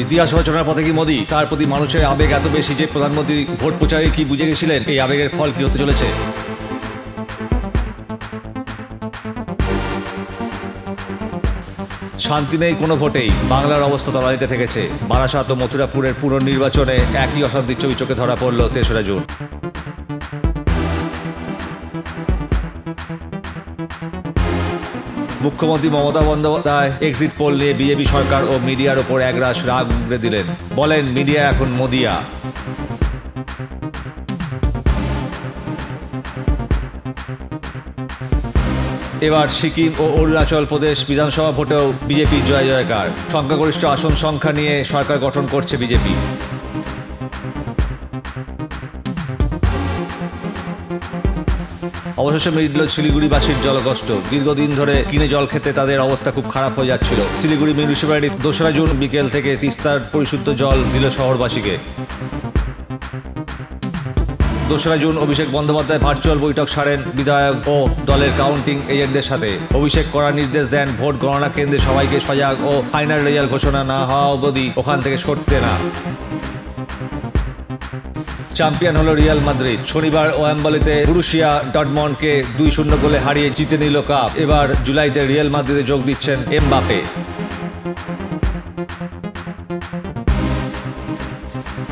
ইতিহাস রচনার পথে কি মোদি? তার প্রতি মানুষের আবেগ এত বেশি যে প্রধানমন্ত্রী ভোট প্রচারে কি বুঝে গেছিলেন এই আবেগের ফল কি হতে চলেছে? শান্তি নেই কোনো ভোটেই, বাংলার অবস্থা তলানিতে ঠেকেছে। বারাসাত ও মথুরাপুরের পুনর্নির্বাচনে একই অশান্তির ছবি চোখে ধরা পড়ল ৩রা জুন। মুখ্যমন্ত্রী মমতা বন্দ্যোপাধ্যায় এক্সিট পোল নিয়ে বিজেপি সরকার ও মিডিয়ার ওপর একরাশ রাগ উগড়ে দিলেন। বলেন, মিডিয়া এখন মোদিয়া। এবার সিকিম ও অরুণাচল প্রদেশ বিধানসভা ভোটেও বিজেপির জয় জয়কার। সংখ্যাগরিষ্ঠ আসন সংখ্যা নিয়ে সরকার গঠন করছে বিজেপি। অবশেষে মিটল শিলিগুড়িবাসীর জলকষ্ট। দীর্ঘদিন ধরে কিনে জল খেতে তাদের অবস্থা খুব খারাপ হয়ে যাচ্ছিল। শিলিগুড়ি মিউনিসিপ্যালিটি ২রা জুন বিকেল থেকে তিস্তার পরিশুদ্ধ জল দিল শহরবাসীকে। ২রা জুন অভিষেক বন্দ্যোপাধ্যায় ভার্চুয়াল বৈঠক সারেন বিধায়ক ও দলের কাউন্টিং এজেন্টদের সাথে। অভিষেক করার নির্দেশ দেন ভোট গণনা কেন্দ্রে সবাইকে সজাগ ও ফাইনাল রেজাল্ট ঘোষণা না হওয়া অবধি ওখান থেকে সরতে না। চ্যাম্পিয়ন হলো রিয়াল মাদ্রিদ। শনিবার ওয়েম্বলিতে বরুসিয়া ডর্টমন্ডকে ২-০ গোলে হারিয়ে জিতে নিল কাপ। এবার জুলাইতে রিয়াল মাদ্রিদে যোগ দিচ্ছেন এমবাপে।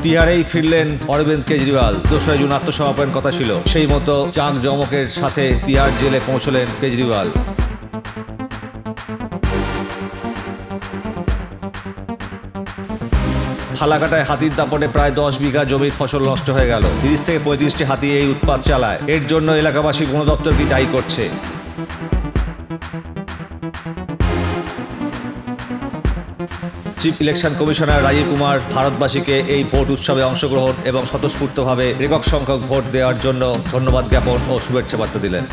তিহারেই ফিরলেন অরবিন্দ কেজরিওয়াল। ২রা জুন আত্মসমর্পণের কথা ছিল, সেই মতো জাঁকজমকের সাথে তিহার জেলে পৌঁছলেন কেজরিওয়াল। ফালাকাটায় হাতির দাপটে প্রায় ১০ বিঘা জমির ফসল নষ্ট হয়ে গেল। ৩০ থেকে ৩৫টি হাতি এই উৎপাত চালায়। এর জন্য এলাকাবাসী বন দপ্তরকে দায়ী করছে। Chief election commissioner Rajiv Kumar ভারতবাসীকে এই ভোট উৎসবে অংশগ্রহণ এবং স্বতঃস্ফূর্তভাবে একক সংখ্যক ভোট দেওয়ার জন্য ধন্যবাদ জ্ঞাপন ও শুভেচ্ছা বার্তা দিলেন।